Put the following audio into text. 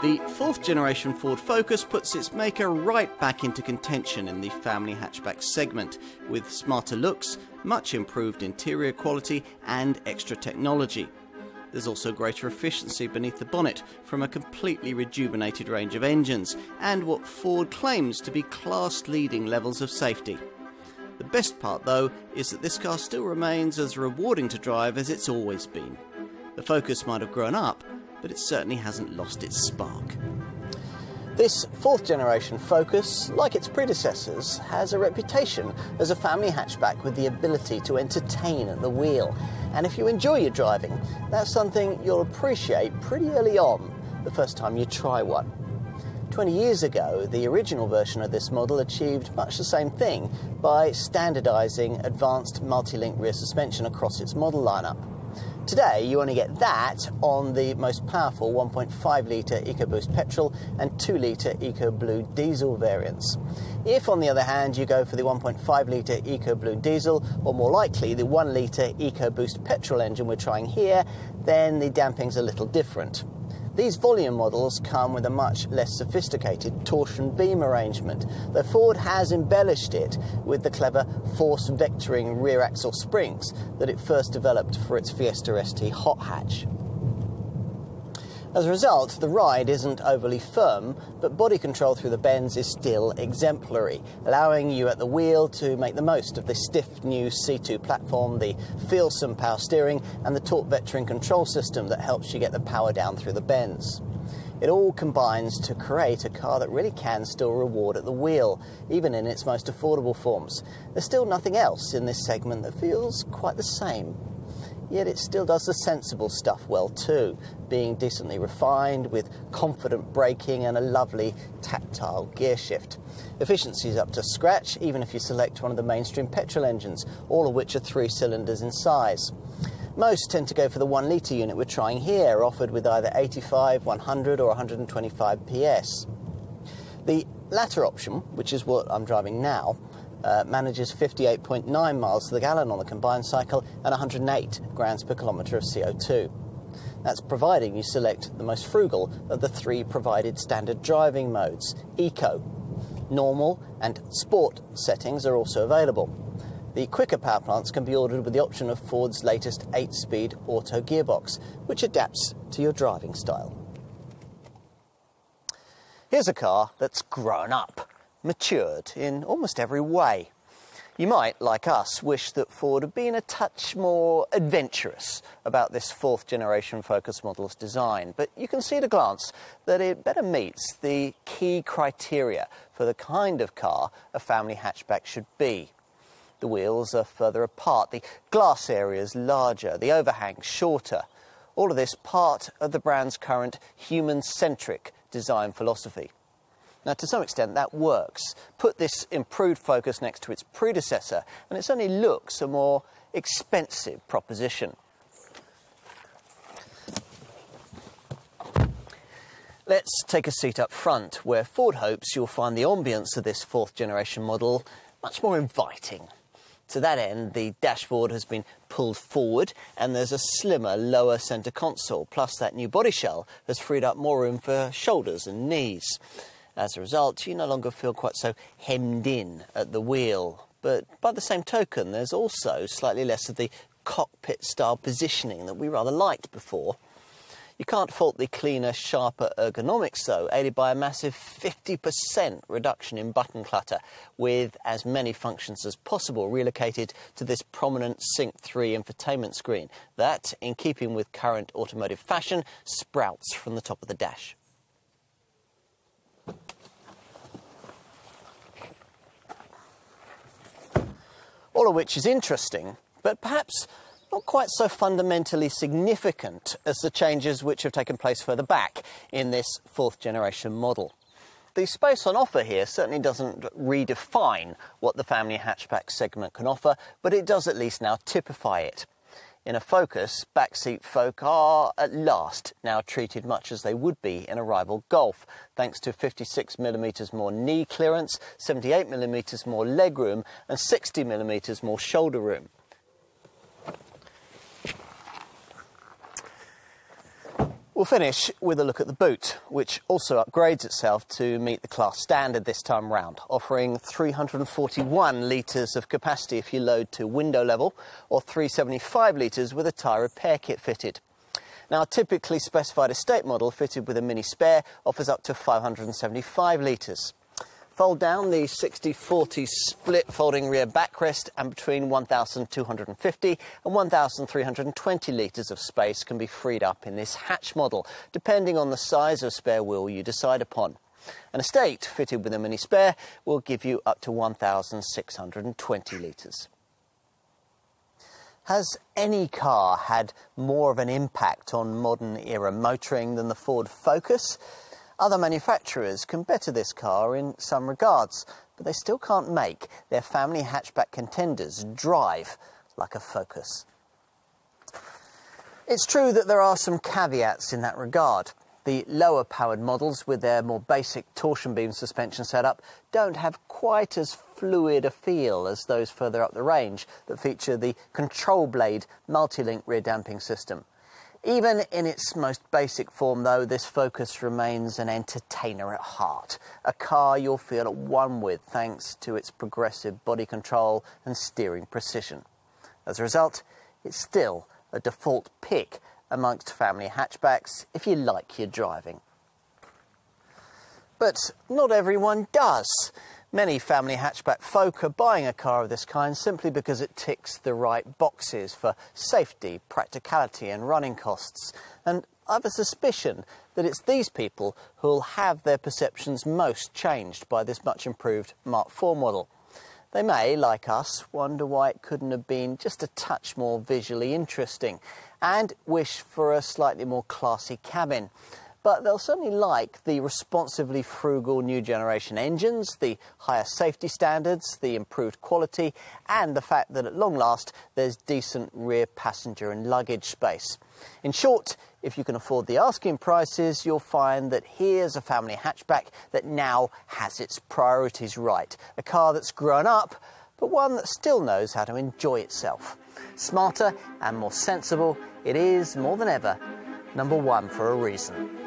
The fourth generation Ford Focus puts its maker right back into contention in the family hatchback segment, with smarter looks, much improved interior quality and extra technology. There's also greater efficiency beneath the bonnet from a completely rejuvenated range of engines and what Ford claims to be class-leading levels of safety. The best part though is that this car still remains as rewarding to drive as it's always been. The Focus might have grown up, but it certainly hasn't lost its spark. This fourth generation Focus, like its predecessors, has a reputation as a family hatchback with the ability to entertain at the wheel. And if you enjoy your driving, that's something you'll appreciate pretty early on, the first time you try one. 20 years ago, the original version of this model achieved much the same thing by standardising advanced multi-link rear suspension across its model lineup. Today, you only get that on the most powerful 1.5 litre EcoBoost petrol and 2 litre EcoBlue diesel variants. If, on the other hand, you go for the 1.5 litre EcoBlue diesel, or more likely the 1 litre EcoBoost petrol engine we're trying here, then the damping's a little different. These volume models come with a much less sophisticated torsion beam arrangement, though Ford has embellished it with the clever force vectoring rear axle springs that it first developed for its Fiesta ST hot hatch. As a result, the ride isn't overly firm, but body control through the bends is still exemplary, allowing you at the wheel to make the most of the stiff new C2 platform, the feelsome power steering and the torque vectoring control system that helps you get the power down through the bends. It all combines to create a car that really can still reward at the wheel, even in its most affordable forms. There's still nothing else in this segment that feels quite the same. Yet it still does the sensible stuff well too, being decently refined with confident braking and a lovely tactile gear shift. Efficiency is up to scratch even if you select one of the mainstream petrol engines, all of which are 3 cylinders in size. Most tend to go for the 1 litre unit we're trying here, offered with either 85, 100 or 125 PS. The latter option, which is what I'm driving now, manages 58.9 miles to the gallon on the combined cycle and 108 grams per kilometre of CO2. That's providing you select the most frugal of the 3 provided standard driving modes. Eco, Normal and Sport settings are also available. The quicker power plants can be ordered with the option of Ford's latest 8-speed auto gearbox, which adapts to your driving style. Here's a car that's grown up, matured in almost every way. You might, like us, wish that Ford had been a touch more adventurous about this fourth generation Focus model's design, but you can see at a glance that it better meets the key criteria for the kind of car a family hatchback should be. The wheels are further apart, the glass area is larger, the overhang shorter. All of this part of the brand's current human-centric design philosophy. Now, to some extent, that works. Put this improved Focus next to its predecessor, and it certainly looks a more expensive proposition. Let's take a seat up front, where Ford hopes you'll find the ambience of this fourth generation model much more inviting. To that end, the dashboard has been pulled forward and there's a slimmer lower centre console, plus that new body shell has freed up more room for shoulders and knees. As a result, you no longer feel quite so hemmed in at the wheel. But by the same token, there's also slightly less of the cockpit-style positioning that we rather liked before. You can't fault the cleaner, sharper ergonomics, though, aided by a massive 50% reduction in button clutter, with as many functions as possible relocated to this prominent Sync 3 infotainment screen that, in keeping with current automotive fashion, sprouts from the top of the dash. All of which is interesting, but perhaps not quite so fundamentally significant as the changes which have taken place further back in this fourth generation model. The space on offer here certainly doesn't redefine what the family hatchback segment can offer, but it does at least now typify it. In a Focus, backseat folk are, at last, now treated much as they would be in a rival Golf, thanks to 56mm more knee clearance, 78mm more legroom, and 60mm more shoulder room. We'll finish with a look at the boot, which also upgrades itself to meet the class standard this time round, offering 341 litres of capacity if you load to window level, or 375 litres with a tyre repair kit fitted. Now, a typically specified estate model fitted with a mini spare offers up to 575 litres. Fold down the 60-40 split folding rear backrest, and between 1,250 and 1,320 litres of space can be freed up in this hatch model, depending on the size of spare wheel you decide upon. An estate fitted with a mini spare will give you up to 1,620 litres. Has any car had more of an impact on modern era motoring than the Ford Focus? Other manufacturers can better this car in some regards, but they still can't make their family hatchback contenders drive like a Focus. It's true that there are some caveats in that regard. The lower powered models with their more basic torsion beam suspension setup don't have quite as fluid a feel as those further up the range that feature the control blade multi-link rear damping system. Even in its most basic form, though, this Focus remains an entertainer at heart, a car you'll feel at one with thanks to its progressive body control and steering precision. As a result, it's still a default pick amongst family hatchbacks if you like your driving. But not everyone does. Many family hatchback folk are buying a car of this kind simply because it ticks the right boxes for safety, practicality and running costs. And I've a suspicion that it's these people who'll have their perceptions most changed by this much improved Mark IV model. They may, like us, wonder why it couldn't have been just a touch more visually interesting and wish for a slightly more classy cabin. But they'll certainly like the responsively frugal new generation engines, the higher safety standards, the improved quality, and the fact that at long last there's decent rear passenger and luggage space. In short, if you can afford the asking prices, you'll find that here's a family hatchback that now has its priorities right. A car that's grown up, but one that still knows how to enjoy itself. Smarter and more sensible, it is, more than ever, number one for a reason.